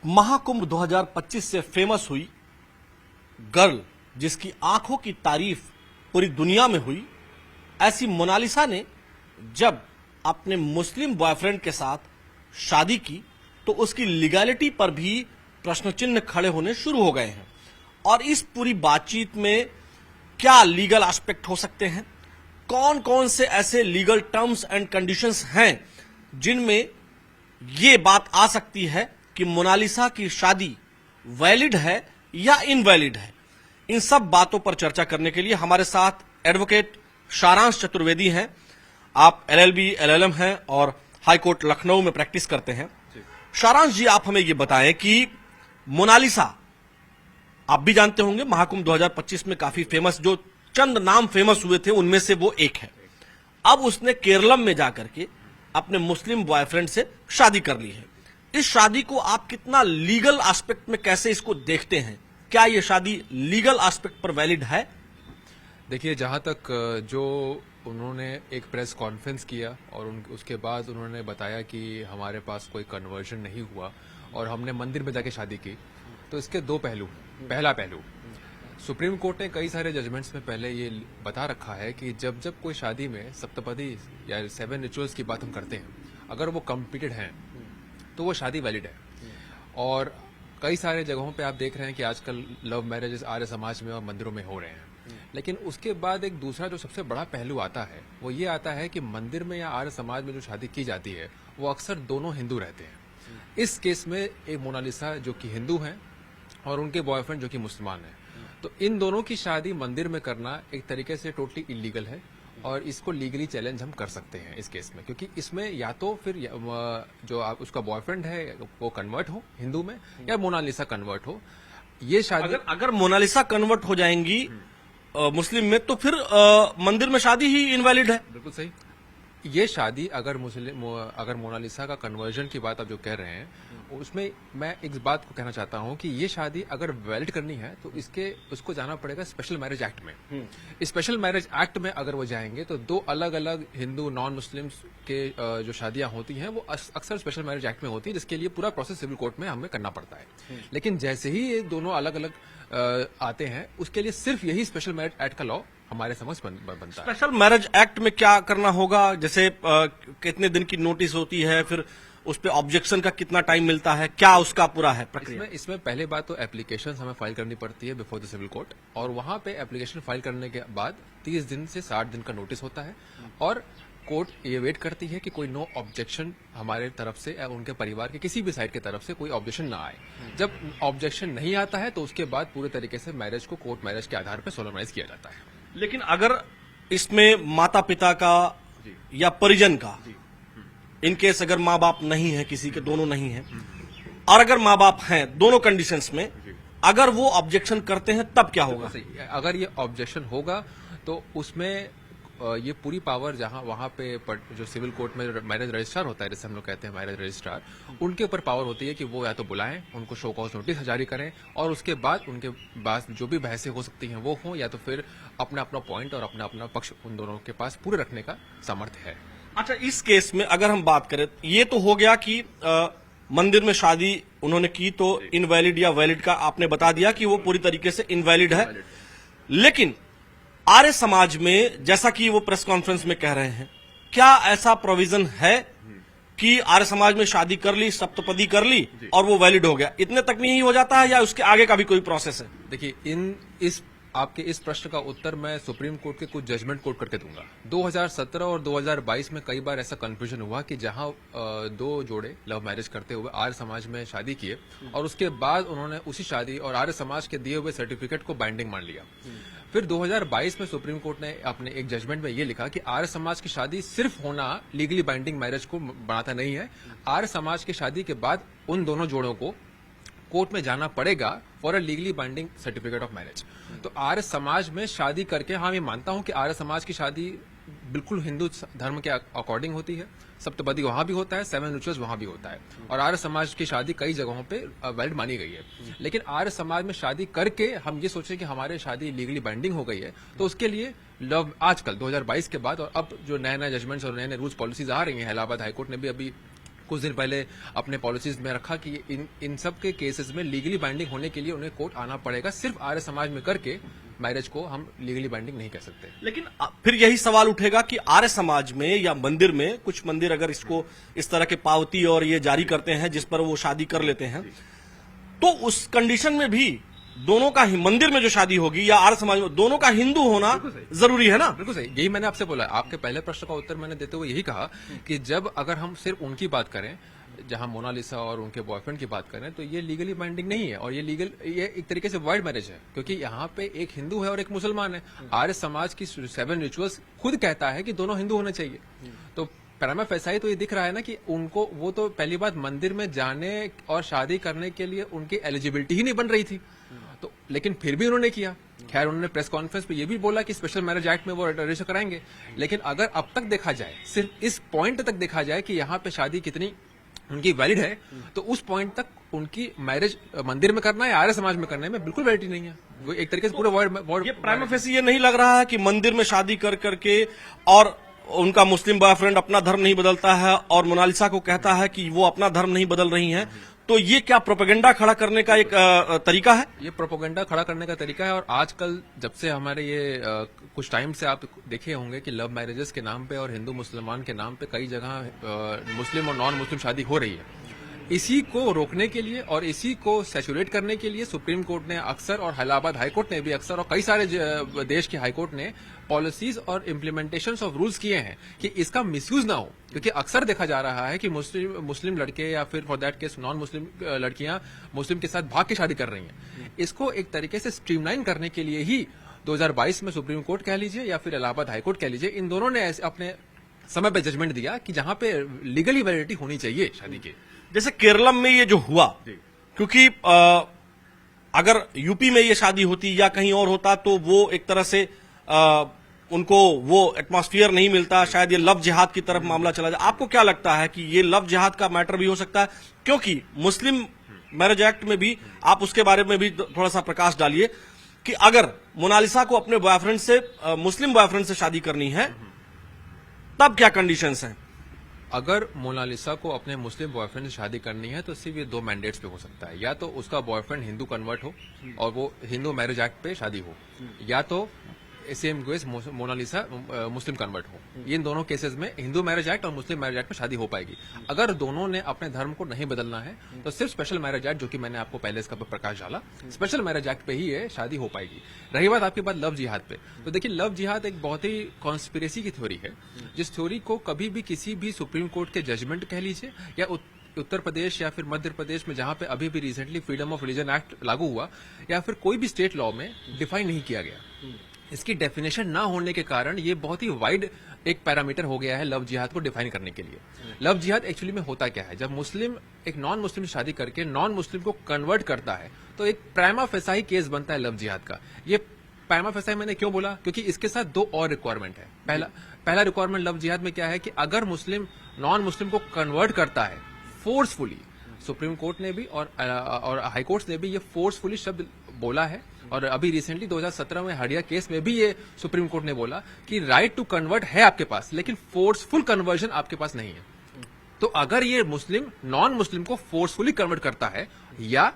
महाकुंभ 2025 से फेमस हुई गर्ल, जिसकी आंखों की तारीफ पूरी दुनिया में हुई, ऐसी मोनालिसा ने जब अपने मुस्लिम बॉयफ्रेंड के साथ शादी की तो उसकी लीगैलिटी पर भी प्रश्न चिन्ह खड़े होने शुरू हो गए हैं। और इस पूरी बातचीत में क्या लीगल एस्पेक्ट हो सकते हैं, कौन कौन से ऐसे लीगल टर्म्स एंड कंडीशंस हैं जिनमें ये बात आ सकती है कि मोनालिसा की शादी वैलिड है या इनवैलिड है, इन सब बातों पर चर्चा करने के लिए हमारे साथ एडवोकेट सारांश चतुर्वेदी हैं। आप एलएलबी एलएलएम हैं और हाईकोर्ट लखनऊ में प्रैक्टिस करते हैं। सारांश जी, आप हमें ये बताएं कि मोनालिसा, आप भी जानते होंगे महाकुंभ 2025 में काफी फेमस, जो चंद नाम फेमस हुए थे उनमें से वो एक है। अब उसने केरलम में जाकर के अपने मुस्लिम बॉयफ्रेंड से शादी कर ली है। इस शादी को आप कितना लीगल एस्पेक्ट में कैसे इसको देखते हैं? क्या ये शादी लीगल एस्पेक्ट पर वैलिड है? देखिए, जहाँ तक जो उन्होंने एक प्रेस कॉन्फ्रेंस किया और उसके बाद उन्होंने बताया कि हमारे पास कोई कन्वर्जन नहीं हुआ और हमने मंदिर में जाके शादी की, तो इसके दो पहलू। पहला पहलू, सुप्रीम कोर्ट ने कई सारे जजमेंट्स में पहले ये बता रखा है कि जब जब कोई शादी में सप्तपदी या 7 रिचुअल्स की बात हम करते हैं, अगर वो कंप्लीटेड हैं तो वो शादी वैलिड है। और कई सारे जगहों पे आप देख रहे हैं कि आजकल लव मैरिजेस आर्य समाज में और मंदिरों में हो रहे हैं। लेकिन उसके बाद एक दूसरा जो सबसे बड़ा पहलू आता है वो ये आता है कि मंदिर में या आर्य समाज में जो शादी की जाती है वो अक्सर दोनों हिंदू रहते हैं। इस केस में एक मोनालिसा जो कि हिंदू हैं और उनके बॉयफ्रेंड जो कि मुसलमान हैं, तो इन दोनों की शादी मंदिर में करना एक तरीके से टोटली इलीगल है और इसको लीगली चैलेंज हम कर सकते हैं इस केस में, क्योंकि इसमें या तो फिर जो उसका बॉयफ्रेंड है वो कन्वर्ट हो हिंदू में या मोनालिसा कन्वर्ट हो। ये शादी अगर मोनालिसा कन्वर्ट हो जाएंगी मुस्लिम में तो फिर मंदिर में शादी ही इनवैलिड है। बिल्कुल सही। ये शादी अगर मोनालिसा का कन्वर्जन की बात आप जो कह रहे हैं, उसमें मैं एक बात को कहना चाहता हूं कि ये शादी अगर वैलिड करनी है तो उसको जाना पड़ेगा स्पेशल मैरिज एक्ट में। स्पेशल मैरिज एक्ट में अगर वो जाएंगे तो दो अलग अलग हिंदू नॉन मुस्लिम्स के जो शादियां होती हैं वो अक्सर स्पेशल मैरिज एक्ट में होती है, जिसके लिए पूरा प्रोसेस सिविल कोर्ट में हमें करना पड़ता है। लेकिन जैसे ही ये दोनों अलग अलग आते हैं, उसके लिए सिर्फ यही स्पेशल मैरिज एक्ट का लॉ हमारे समझ बनता है। स्पेशल मैरिज एक्ट में क्या करना होगा? जैसे कितने दिन की नोटिस होती है, फिर उस पे ऑब्जेक्शन का कितना टाइम मिलता है, क्या उसका पूरा है प्रक्रिया? इसमें पहले बात तो एप्लीकेशन हमें फाइल करनी पड़ती है बिफोर द सिविल कोर्ट, और वहां पे एप्लीकेशन फाइल करने के बाद 30 दिन से 60 दिन का नोटिस होता है और कोर्ट ये वेट करती है कि कोई नो ऑब्जेक्शन हमारे तरफ से या उनके परिवार के किसी भी साइड की तरफ से कोई ऑब्जेक्शन ना आए। जब ऑब्जेक्शन नहीं आता है तो उसके बाद पूरे तरीके से मैरिज को कोर्ट मैरिज के आधार पर सोलमनाइज किया जाता है। लेकिन अगर इसमें माता पिता का या परिजन का, इनकेस अगर माँ बाप नहीं है, किसी के दोनों नहीं है, और अगर माँ बाप हैं, दोनों कंडीशंस में अगर वो ऑब्जेक्शन करते हैं तब क्या होगा? अगर ये ऑब्जेक्शन होगा तो उसमें ये पूरी पावर जहां वहां पे जो सिविल कोर्ट में मैरिज रजिस्ट्रार होता है, जैसे हम लोग कहते हैं मैरिज रजिस्ट्रार, उनके ऊपर पावर होती है कि वो या तो बुलाएं, उनको शो कॉज नोटिस जारी करें और उसके बाद उनके पास जो भी बहसें हो सकती हैं वो हों, या तो फिर अपना अपना पॉइंट और अपना अपना पक्ष उन दोनों के पास पूरे रखने का सामर्थ्य है। अच्छा, इस केस में अगर हम बात करें, ये तो हो गया कि मंदिर में शादी उन्होंने की तो इनवैलिड या वैलिड का आपने बता दिया कि वो पूरी तरीके से इनवैलिड है। लेकिन आर्य समाज में, जैसा कि वो प्रेस कॉन्फ्रेंस में कह रहे हैं, क्या ऐसा प्रोविजन है कि आर्य समाज में शादी कर ली, सप्तपदी कर ली और वो वैलिड हो गया, इतने तक में ही हो जाता है या उसके आगे का भी कोई प्रोसेस है? देखिए, आपके इस प्रश्न का उत्तर मैं सुप्रीम कोर्ट के कुछ जजमेंट कोट करके दूंगा। 2017 और 2022 में कई बार ऐसा कंफ्यूजन हुआ कि जहां दो जोड़े लव मैरिज करते हुए आर्य समाज में शादी किए और उसके बाद उन्होंने उसी शादी और आर्य समाज के दिए हुए सर्टिफिकेट को बाइंडिंग मान लिया। फिर 2022 में सुप्रीम कोर्ट ने अपने एक जजमेंट में ये लिखा कि आर्य समाज की शादी सिर्फ होना लीगली बाइंडिंग मैरिज को बनाता नहीं है। आर्य समाज की शादी के बाद उन दोनों जोड़ों को कोर्ट में जाना पड़ेगा for a legally binding certificate of marriage. तो आर्य समाज में शादी करके, हाँ, मैं मानता हूं कि आर्य समाज की शादी बिल्कुल हिंदू धर्म के अकॉर्डिंग होती है, सप्तपदी वहां भी होता है, 7 रिचुअल्स वहां भी होता है, और आर्य समाज की शादी कई जगहों पे वैलिड मानी गई है। लेकिन आर्य समाज में शादी करके हम ये सोचें कि हमारे शादी लीगली बाइंडिंग हो गई है, तो उसके लिए लव आजकल 2022 के बाद और अब जो नए नए जजमेंट्स और नए नए रूल्स पॉलिसीज आ रही हैं, इलाहाबाद हाईकोर्ट ने भी अभी कुछ दिन पहले अपने पॉलिसीज में रखा कि इन सब के केसेस में लीगली बाइंडिंग होने के लिए उन्हें कोर्ट आना पड़ेगा। सिर्फ आर्य समाज में करके मैरिज को हम लीगली बाइंडिंग नहीं कर सकते। लेकिन फिर यही सवाल उठेगा कि आर्य समाज में या मंदिर में, कुछ मंदिर अगर इसको इस तरह के पावती और ये जारी करते हैं जिस पर वो शादी कर लेते हैं, तो उस कंडीशन में भी दोनों का ही, मंदिर में जो शादी होगी या आर्य समाज में, दोनों का हिंदू होना जरूरी है ना? बिल्कुल सही, यही मैंने आपसे बोला। आपके पहले प्रश्न का उत्तर मैंने देते हुए यही कहा कि जब अगर हम सिर्फ उनकी बात करें, जहां मोनालिसा और उनके बॉयफ्रेंड की बात करें, तो ये लीगली बाइंडिंग नहीं है और ये एक तरीके से वाइड मैरिज है, क्योंकि यहाँ पे एक हिंदू है और एक मुसलमान है। आर्य समाज की 7 रिचुअल्स खुद कहता है कि दोनों हिंदू होने चाहिए। तो पैरामा फैसाई तो ये दिख रहा है ना कि उनको, वो तो पहली बात मंदिर में जाने और शादी करने के लिए उनकी एलिजिबिलिटी ही नहीं बन रही थी, तो लेकिन फिर भी उन्होंने किया। खैर, उन्होंने प्रेस कॉन्फ्रेंस पे ये भी बोला कि स्पेशल मैरिज एक्ट में वो रजिस्टर कराएंगे, लेकिन अगर अब तक देखा जाए, सिर्फ इस पॉइंट तक देखा जाए कि यहाँ पे शादी कितनी उनकी वैलिड है, तो उस पॉइंट तक उनकी मैरिज मंदिर में करना या आर्य समाज में करने में बिल्कुल वैलिडिटी नहीं है। वो एक तरीके से पूरा वर्ड ये प्राइमा फेसी ये नहीं लग रहा है कि मंदिर में शादी कर करके और उनका मुस्लिम बॉयफ्रेंड अपना धर्म नहीं बदलता है और मोनालिसा को कहता है कि वो अपना धर्म नहीं बदल रही हैं, तो ये क्या प्रोपेगेंडा खड़ा करने का एक तरीका है? ये प्रोपेगेंडा खड़ा करने का तरीका है। और आजकल जब से हमारे ये कुछ टाइम से आप देखे होंगे कि लव मैरिजेस के नाम पे और हिंदू मुसलमान के नाम पे कई जगह मुस्लिम और नॉन मुस्लिम शादी हो रही है। इसी को रोकने के लिए और इसी को सैचुरेट करने के लिए सुप्रीम कोर्ट ने अक्सर, और इलाहाबाद हाई कोर्ट ने भी अक्सर, और कई सारे देश के हाई कोर्ट ने पॉलिसीज और इम्प्लीमेंटेशन ऑफ रूल्स किए हैं कि इसका मिसयूज ना हो। क्योंकि अक्सर देखा जा रहा है कि मुस्लिम लड़के या फिर for that case non Muslim लड़कियां मुस्लिम के साथ भाग के शादी कर रही हैं। इसको एक तरीके से स्ट्रीमलाइन करने के लिए ही 2022 में सुप्रीम कोर्ट कह लीजिए या फिर इलाहाबाद हाई कोर्ट कह लीजिए, इन दोनों ने अपने समय पे जजमेंट दिया कि जहां पे लीगली वैलिडिटी होनी चाहिए शादी की। जैसे केरलम में ये जो हुआ, क्योंकि अगर यूपी में ये शादी होती या कहीं और होता तो वो एक तरह से उनको वो एटमॉस्फेयर नहीं मिलता, शायद ये लव जिहाद की तरफ मामला चला जाए। आपको क्या लगता है कि ये लव जिहाद का मैटर भी हो सकता है? क्योंकि मुस्लिम मैरिज एक्ट में भी, आप उसके बारे में भी थोड़ा सा प्रकाश डालिए कि अगर मोनालिसा को अपने बॉयफ्रेंड से, मुस्लिम बॉयफ्रेंड से शादी करनी है, तब क्या कंडीशंस हैं? अगर मोनालिसा को अपने मुस्लिम बॉयफ्रेंड से शादी करनी है तो सिर्फ ये 2 मैंडेट्स पे हो सकता है। या तो उसका बॉयफ्रेंड हिंदू कन्वर्ट हो और वो हिंदू मैरिज एक्ट पे शादी हो, या तो सेम केस मोनालिसा मुस्लिम कन्वर्ट हो। इन दोनों केसेस में हिंदू मैरिज एक्ट और मुस्लिम मैरिज एक्ट में शादी हो पाएगी। अगर दोनों ने अपने धर्म को नहीं बदलना है तो सिर्फ स्पेशल मैरिज एक्ट, जो कि मैंने आपको पहले इसका प्रकाश डाला, स्पेशल मैरिज एक्ट पे ही ये शादी हो पाएगी। रही बात आपकी बात लव जिहाद पे, तो देखिए लव जिहाद एक बहुत ही कॉन्स्पिरेसी की थ्योरी है, जिस थ्योरी को कभी भी किसी भी सुप्रीम कोर्ट के जजमेंट कह लीजिए या उत्तर प्रदेश या फिर मध्य प्रदेश में जहां पे अभी भी recently freedom of religion act लागू हुआ, या फिर कोई भी स्टेट लॉ में डिफाइन नहीं किया गया। इसकी डेफिनेशन ना होने के कारण ये बहुत ही वाइड एक पैरामीटर हो गया है लव जिहाद को डिफाइन करने के लिए। लव जिहाद एक्चुअली में होता क्या है? जब मुस्लिम एक नॉन मुस्लिम शादी करके नॉन मुस्लिम को कन्वर्ट करता है तो एक प्राइमा फेसाई केस बनता है लव जिहाद का। ये प्राइमा फेसाई मैंने क्यों बोला? क्योंकि इसके साथ 2 और रिक्वायरमेंट है। पहला रिक्वायरमेंट लव जिहाद में क्या है कि अगर मुस्लिम नॉन मुस्लिम को कन्वर्ट करता है फोर्सफुली, सुप्रीम कोर्ट ने भी और हाई कोर्ट ने भी ये फोर्सफुली शब्द बोला है, और अभी रिसेंटली 2017 में हड़िया केस में भी ये सुप्रीम कोर्ट ने बोला कि राइट टू कन्वर्ट है आपके पास, लेकिन फोर्सफुल कन्वर्जन आपके पास नहीं है। तो अगर ये मुस्लिम नॉन मुस्लिम को फोर्सफुली कन्वर्ट करता है, या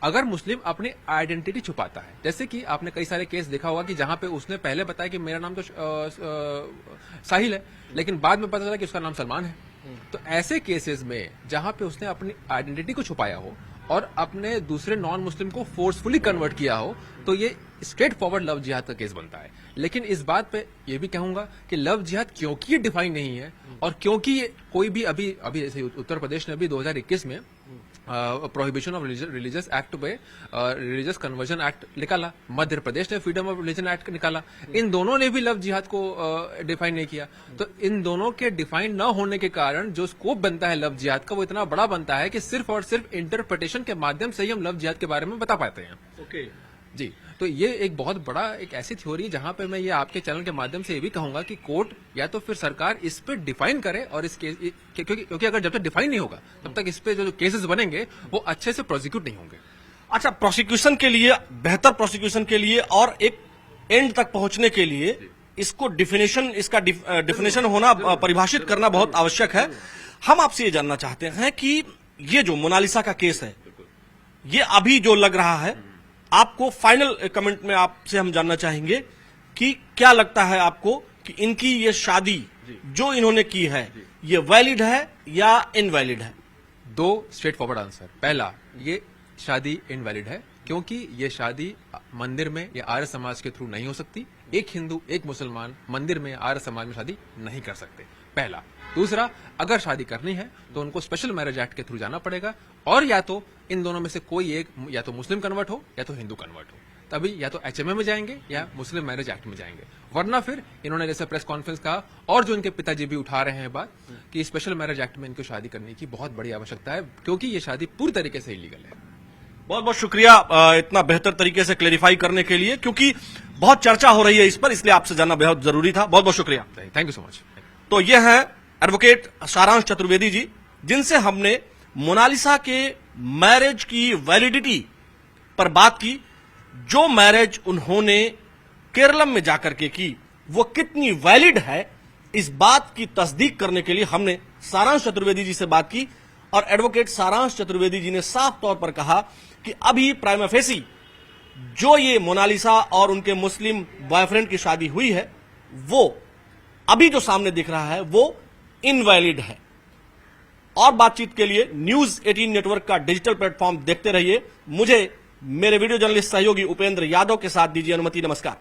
अगर मुस्लिम अपनी आइडेंटिटी छुपाता है, जैसे कि आपने कई सारे केस देखा होगा कि जहां पे उसने पहले बताया कि मेरा नाम तो साहिल है, लेकिन बाद में पता चला कि उसका नाम सलमान है। तो ऐसे केसेस में जहां पे उसने अपनी आइडेंटिटी को छुपाया हो और अपने दूसरे नॉन मुस्लिम को फोर्सफुली कन्वर्ट किया हो, तो ये स्ट्रेट फॉरवर्ड लव जिहाद का केस बनता है। लेकिन इस बात पे ये भी कहूंगा कि लव जिहाद क्योंकि ये डिफाइन नहीं है और क्योंकि ये कोई भी अभी जैसे उत्तर प्रदेश ने भी 2021 में प्रोहिबिशन ऑफ रिलीजियस एक्ट पे रिलीजियस कन्वर्जन एक्ट निकाला, मध्य प्रदेश ने फ्रीडम ऑफ रिलीजन एक्ट निकाला, इन दोनों ने भी लव जिहाद को डिफाइन नहीं किया। तो इन दोनों के डिफाइन न होने के कारण जो स्कोप बनता है लव जिहाद का वो इतना बड़ा बनता है कि सिर्फ और सिर्फ इंटरप्रिटेशन के माध्यम से ही हम लव जिहाद के बारे में बता पाते हैं। ओके जी, तो ये एक बहुत बड़ा एक ऐसी थ्योरी है जहां पे मैं ये आपके चैनल के माध्यम से ये भी कहूंगा कि कोर्ट या तो फिर सरकार इस पे डिफाइन करे, और इस केस क्योंकि अगर जब तक डिफाइन नहीं होगा तब तक इस पे जो केसेस बनेंगे वो अच्छे से प्रोसिक्यूट नहीं होंगे। अच्छा, प्रोसिक्यूशन के लिए, बेहतर प्रोसिक्यूशन के लिए और एक एंड तक पहुंचने के लिए इसको इसका डिफिनेशन होना, परिभाषित करना बहुत आवश्यक है। हम आपसे ये जानना चाहते हैं कि ये जो मोनालिसा का केस है, ये अभी जो लग रहा है, आपको फाइनल कमेंट में आपसे हम जानना चाहेंगे कि क्या लगता है आपको कि इनकी ये शादी जो इन्होंने की है ये वैलिड है या इनवैलिड है? दो स्ट्रेट फॉरवर्ड आंसर। पहला, ये शादी इनवैलिड है क्योंकि ये शादी मंदिर में या आर्य समाज के थ्रू नहीं हो सकती। एक हिंदू एक मुसलमान मंदिर में आर्य समाज में शादी नहीं कर सकते, पहला। दूसरा, अगर शादी करनी है तो उनको स्पेशल मैरिज एक्ट के थ्रू जाना पड़ेगा, और या तो इन दोनों में से कोई एक, या तो मुस्लिम कन्वर्ट हो या तो हिंदू कन्वर्ट हो, तभी या तो एचएमए में जाएंगे या मुस्लिम मैरिज एक्ट में जाएंगे। वरना फिर इन्होंने जैसे प्रेस कॉन्फ्रेंस कहा, और जो इनके पिताजी भी उठा रहे हैं बात, कि स्पेशल मैरिज एक्ट में इनको शादी करने की बहुत बड़ी आवश्यकता है क्योंकि ये शादी पूरी तरीके से इलीगल है। बहुत बहुत शुक्रिया इतना बेहतर तरीके से क्लेरिफाई करने के लिए, क्योंकि बहुत चर्चा हो रही है इस पर, इसलिए आपसे जानना बहुत जरूरी था। बहुत बहुत शुक्रिया, थैंक यू सो मच। तो ये हैं एडवोकेट सारांश चतुर्वेदी जी, जिनसे हमने मोनालिसा के मैरिज की वैलिडिटी पर बात की। जो मैरिज उन्होंने केरलम में जाकर के की वो कितनी वैलिड है, इस बात की तस्दीक करने के लिए हमने सारांश चतुर्वेदी जी से बात की, और एडवोकेट सारांश चतुर्वेदी जी ने साफ तौर पर कहा कि अभी प्राइमा फेसी जो ये मोनालिसा और उनके मुस्लिम बॉयफ्रेंड की शादी हुई है, वो अभी जो सामने दिख रहा है वो इनवैलिड है। और बातचीत के लिए न्यूज 18 नेटवर्क का डिजिटल प्लेटफॉर्म देखते रहिए। मुझे मेरे वीडियो जर्नलिस्ट सहयोगी उपेंद्र यादव के साथ दीजिए अनुमति। नमस्कार।